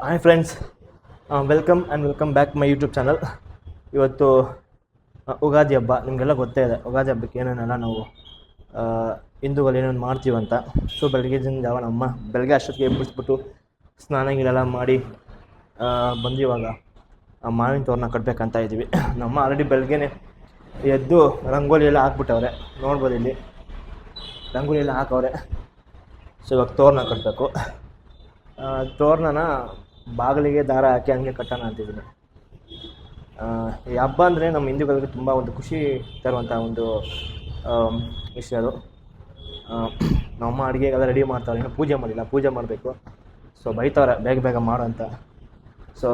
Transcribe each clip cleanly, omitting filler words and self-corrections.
Hi friends, welcome back my YouTube channel. ಇವತ್ತು ಉಗಾದಿ ಹಬ್ಬ ನಿಮಗೆಲ್ಲ ಗೊತ್ತೇ ಇದೆ. ಉಗಾದಿ ಹಬ್ಬಕ್ಕೆ ಏನೇನೆಲ್ಲ ನಾವು ಆ, ಹಿಂದೂಗಳು ಏನೇನು ಮಾಡ್ತೀವಂತ. ಸೊ ಬೆಳಗ್ಗೆ ಜಾವ ನಮ್ಮ ಬೆಳಗ್ಗೆ ಅಷ್ಟೊತ್ತಿಗೆ ಎಬ್ಬಿಸ್ಬಿಟ್ಟು ಸ್ನಾನ ಗಿನೆಲ್ಲ ಮಾಡಿ ಬಂದು ಇವಾಗ ಮಾವಿನ ತೋರಣ ಕಟ್ಟಬೇಕಂತ ಇದ್ದೀವಿ. ನಮ್ಮ ಆಲ್ರೆಡಿ ಬೆಳಗ್ಗೆನೆ ಎದ್ದು ರಂಗೋಲಿ ಎಲ್ಲ ಹಾಕ್ಬಿಟ್ಟವ್ರೆ, ನೋಡ್ಬೋದು ಇಲ್ಲಿ ರಂಗೋಲಿ ಎಲ್ಲ ಹಾಕವ್ರೆ. ಸೊ ಇವಾಗ ತೋರಣ ಕಟ್ಟಬೇಕು. ತೋರಣನ ಬಾಗಿಲಿಗೆ ದಾರ ಹಾಕಿ ಹಂಗೆ ಕಟ್ಟೋಣ ಅಂತಿದ್ದೀನಿ. ಈ ಹಬ್ಬ ಅಂದರೆ ನಮ್ಮ ಹಿಂದೂಗಳಿಗೆ ತುಂಬ ಒಂದು ಖುಷಿ ತರುವಂಥ ಒಂದು ವಿಷಯ ಅದು. ನಮ್ಮ ಅಡುಗೆಗೆಲ್ಲ ರೆಡಿ ಮಾಡ್ತಾವ್ರೆ, ಇನ್ನೂ ಪೂಜೆ ಮಾಡಿಲ್ಲ, ಪೂಜೆ ಮಾಡಬೇಕು. ಸೊ ಬೈತವ್ರೆ ಬೇಗ ಬೇಗ ಮಾಡು ಅಂತ. ಸೊ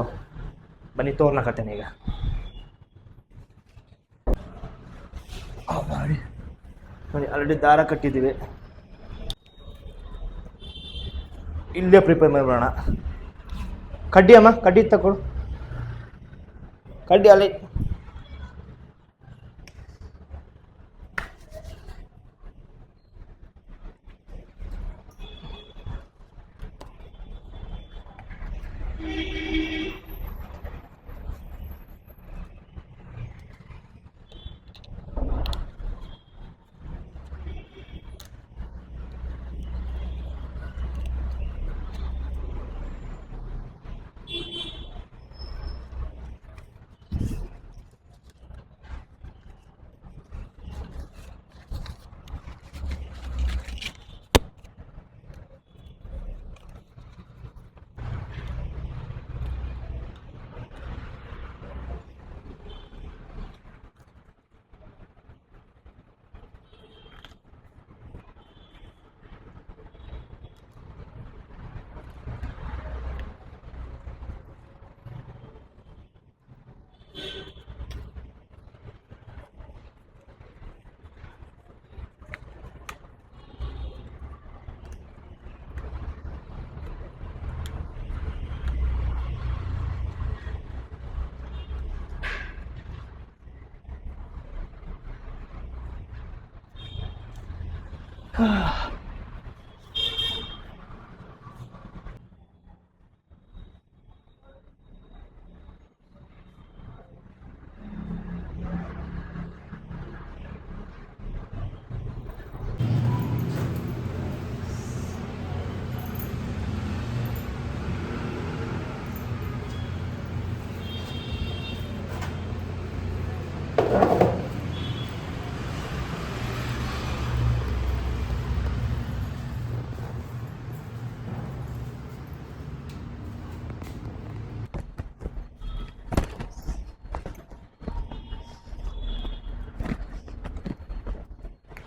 ಬನ್ನಿ ತೋರಣ ಕಟ್ಟೇನೆ ಈಗ. ನೋಡಿ ಆಲ್ರೆಡಿ ದಾರ ಕಟ್ಟಿದ್ದೀವಿ, ಇಲ್ಲೇ ಪ್ರಿಪೇರ್ ಮಾಡೋಣ. ಕಡ್ಡಿ ಅಮ್ಮ, ಕಡ್ಡಿ ತಗೊಳ್ಳು, ಕಡ್ಡಿ ಅಲ್ಲಿ.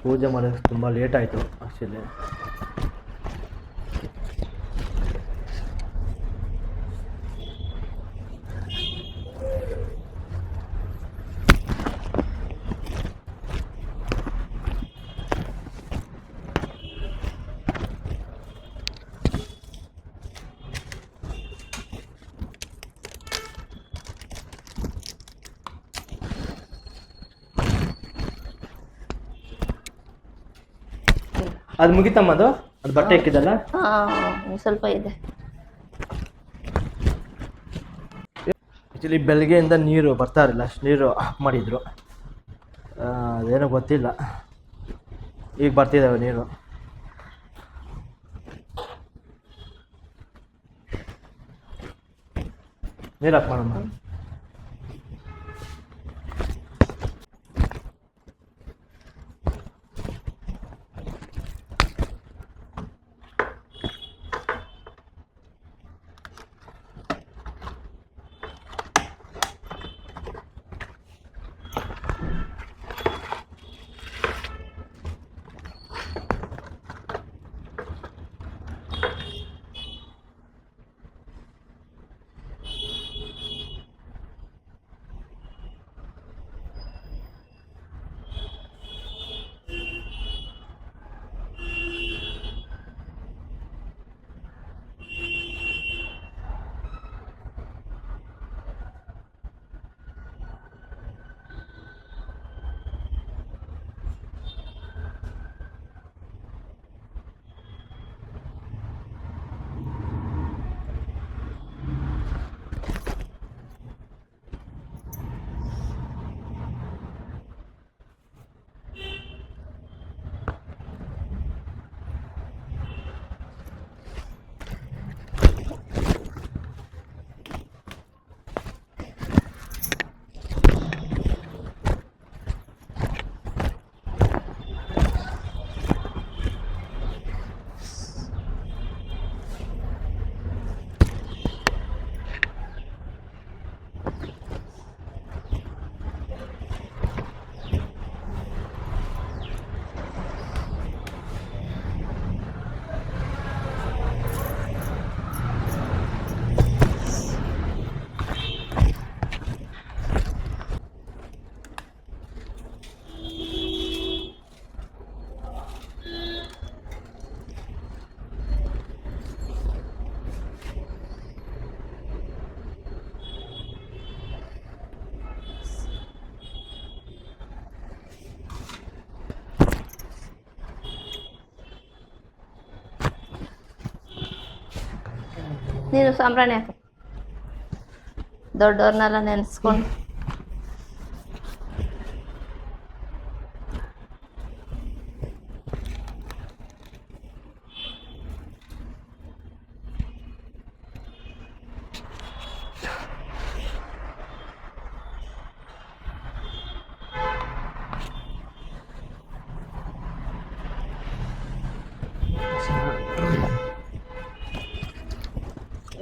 ಪೂಜೆ ಮಾಡೋದು ತುಂಬ ಲೇಟ್ ಆಯಿತು ಆ್ಯಕ್ಚುಲಿ. ಅದು ಮುಗಿತಮ್ಮ, ಅದು ಬಟ್ಟೆ ಇಕ್ಕಿದಲ್ಲ. ಸ್ವಲ್ಪ ಇದೆ. ಆ್ಯಕ್ಚುಲಿ ಬೆಳಗ್ಗೆಯಿಂದ ನೀರು ಬರ್ತಾ ಇರಲಿಲ್ಲ, ಅಷ್ಟು ನೀರು ಆಫ್ ಮಾಡಿದ್ರು. ಅದೇನೋ ಗೊತ್ತಿಲ್ಲ, ಈಗ ಬರ್ತಿದ್ದಾವೆ ನೀರು. ನೀರು ಆಫ್ ಮಾಡಮ್ಮ. ನೀನು ಸಾಂಬ್ರಾಣಿ ಹಾಕು. ದೊಡ್ಡವ್ರನ್ನೆಲ್ಲ ನೆನೆಸ್ಕೊಂಡು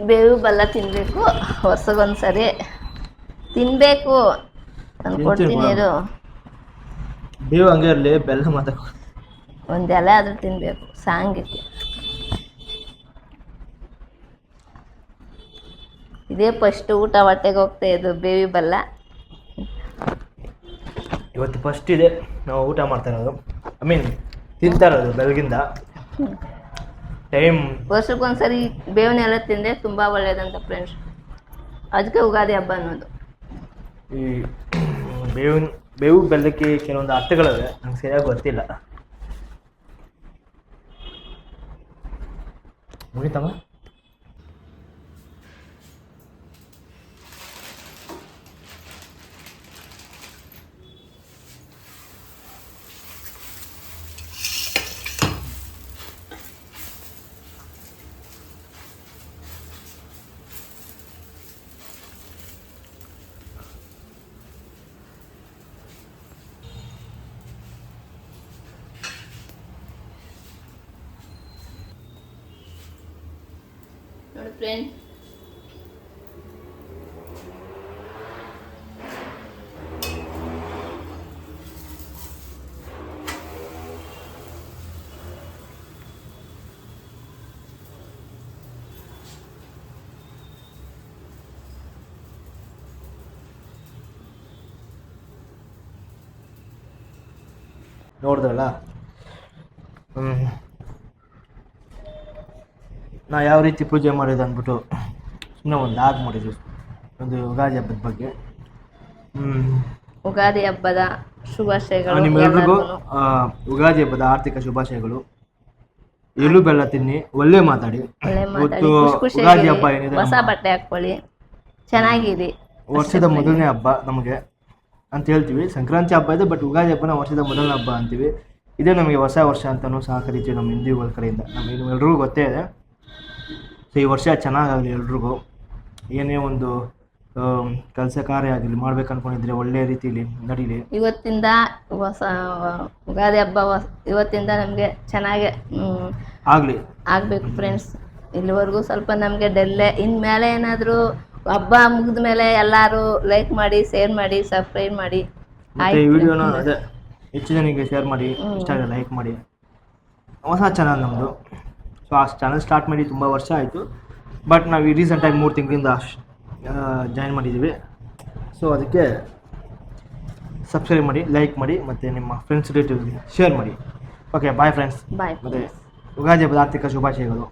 ಬೇವು ಬೆಲ್ಲ ತಿನ್ನಬೇಕು. ವರ್ಷಗೊಂದ್ಸರಿ ತಿನ್ನಬೇಕು. ನಾನು ಕೊಡ್ತೀನಿ ಇರು. ಬೇವು ಹಂಗೆ ಇರಲಿ, ಬೆಲ್ಲ ಮಾತ್ರ ಒಂದು ಎಲೆ ಆದರೂ ತಿನ್ನಬೇಕು ಸಾಂಗಕ್ಕೆ. ಇದೇ ಫಸ್ಟ್ ಊಟ ಹೊಟ್ಟೆಗೆ ಹೋಗ್ತಾ ಇದ್ದು ಬೇವಿ ಬೆಲ್ಲ. ಇವತ್ತು ಫಸ್ಟ್ ಇದೆ ನಾವು ಊಟ ಮಾಡ್ತಾ ಇರೋದು, ಐ ಮೀನ್ ತಿಂತಾ ಇರೋದು ಬೆಳಗಿಂದ. ಟೈಮ್ ವರ್ಷಕ್ಕೊಂದ್ಸರಿ ಬೇವಿನೆಲ್ಲ ತಿಂದರೆ ತುಂಬ ಒಳ್ಳೇದಂತ ಫ್ರೆಂಡ್ಸ್. ಅದಕ್ಕೆ ಯುಗಾದಿ ಹಬ್ಬ ಅನ್ನೋದು. ಈ ಬೇವು ಬೆಲ್ಲಕ್ಕೆ ಕೆಲವೊಂದು ಅರ್ಥಗಳಿವೆ, ನಂಗೆ ಸರಿಯಾಗಿ ಗೊತ್ತಿಲ್ಲ. ಮುಗಿತಮ್ಮ. ನೋಡಿ ಫ್ರೆಂಡ್, ನೋಡಿದ್ರಲ್ಲ. ನಾ ಯಾವ ರೀತಿ ಪೂಜೆ ಮಾಡಿದೆ ಅಂದ್ಬಿಟ್ಟು ಸುಮ್ಮನೆ ಒಂದು ಲಾಗ್ ಮಾಡಿದ್ವಿ ಒಂದು ಯುಗಾದಿ ಹಬ್ಬದ ಬಗ್ಗೆ. ಯುಗಾದಿ ಹಬ್ಬದ ಶುಭಾಶಯಗಳು ನಿಮ್ಮೆಲ್ರಿಗೂ. ಎಲ್ಲರಿಗೂ. ಯುಗಾದಿ ಹಬ್ಬದ ಆರ್ಥಿಕ ಶುಭಾಶಯಗಳು. ಎಳ್ಳು ಬೆಲ್ಲ ತಿನ್ನಿ, ಒಳ್ಳೆ ಮಾತಾಡಿ. ಒಳ್ಳೆ ಮಾತಾಡಿ, ಇವತ್ತು ಖುಷಿ ಯುಗಾದಿ ಹಬ್ಬ ಏನಿದೆ ಹೊಸ ಬಟ್ಟೆ ಹಾಕೊಳ್ಳಿ, ಚೆನ್ನಾಗಿರಿ. ವರ್ಷದ ಮೊದಲನೇ ಹಬ್ಬ ನಮಗೆ ಅಂತ ಹೇಳ್ತೀವಿ. ಸಂಕ್ರಾಂತಿ ಹಬ್ಬ ಇದೆ, ಬಟ್ ಯುಗಾದಿ ಹಬ್ಬನ ವರ್ಷದ ಮೊದಲನೇ ಹಬ್ಬ ಅಂತೀವಿ. ಇದೇ ನಮಗೆ ಹೊಸ ವರ್ಷ ಅಂತಲೂ ಸಹ ಕರಿತೀವಿ ನಮ್ಮ ಹಿಂದೂಗಳ ಕಡೆಯಿಂದ. ಎಲ್ರಿಗೂ ಗೊತ್ತೇ ಇದೆ. ಸೊ ಈ ವರ್ಷ ಚೆನ್ನಾಗಾಗಲಿ ಎಲ್ರಿಗೂ. ಏನೇ ಒಂದು ಕೆಲಸ ಕಾರ್ಯ ಆಗಲಿ ಮಾಡ್ಬೇಕು ಅನ್ಕೊಂಡಿದ್ರೆ ಒಳ್ಳೆ ರೀತಿಯಲ್ಲಿ ನಡೀಲಿ. ಇವತ್ತಿಂದ ಹೊಸ ಯುಗಾದಿ ಹಬ್ಬ ಇವತ್ತಿಂದ ನಮಗೆ ಚೆನ್ನಾಗಿ ಆಗಬೇಕು ಫ್ರೆಂಡ್ಸ್. ಇಲ್ಲಿವರೆಗೂ ಸ್ವಲ್ಪ ನಮಗೆ ಡೆಲ್ಲೇ. ಇನ್ಮೇಲೆ ಏನಾದರೂ ಹಬ್ಬ ಮುಗಿದ ಮೇಲೆ ಎಲ್ಲರೂ ಲೈಕ್ ಮಾಡಿ, ಶೇರ್ ಮಾಡಿ, ಸಬ್ಸ್ಕ್ರೈಬ್ ಮಾಡಿ. ಮತ್ತು ಈ ವಿಡಿಯೋನ ಅದೇ ಹೆಚ್ಚು ಜನಕ್ಕೆ ಶೇರ್ ಮಾಡಿ, ಇಷ್ಟ ಆದರೆ ಲೈಕ್ ಮಾಡಿ. ಹೊಸ ಚಾನಲ್ ನಮ್ಮದು. ಸೊ ಆ ಚಾನಲ್ ಸ್ಟಾರ್ಟ್ ಮಾಡಿ ತುಂಬ ವರ್ಷ ಆಯಿತು, ಬಟ್ ನಾವು ಈ ರೀಸೆಂಟಾಗಿ 3 ತಿಂಗಳಿಂದ ಜಾಯಿನ್ ಮಾಡಿದ್ದೀವಿ. ಸೊ ಅದಕ್ಕೆ ಸಬ್ಸ್ಕ್ರೈಬ್ ಮಾಡಿ, ಲೈಕ್ ಮಾಡಿ, ಮತ್ತು ನಿಮ್ಮ ಫ್ರೆಂಡ್ಸ್ ರಿಲೇಟಿವ್ಗೆ ಶೇರ್ ಮಾಡಿ. Okay, bye friends. ಬಾಯ್. ಮತ್ತು ಯುಗಾದಿ ಹಬ್ಬದ ಆರ್ಥಿಕ ಶುಭಾಶಯಗಳು.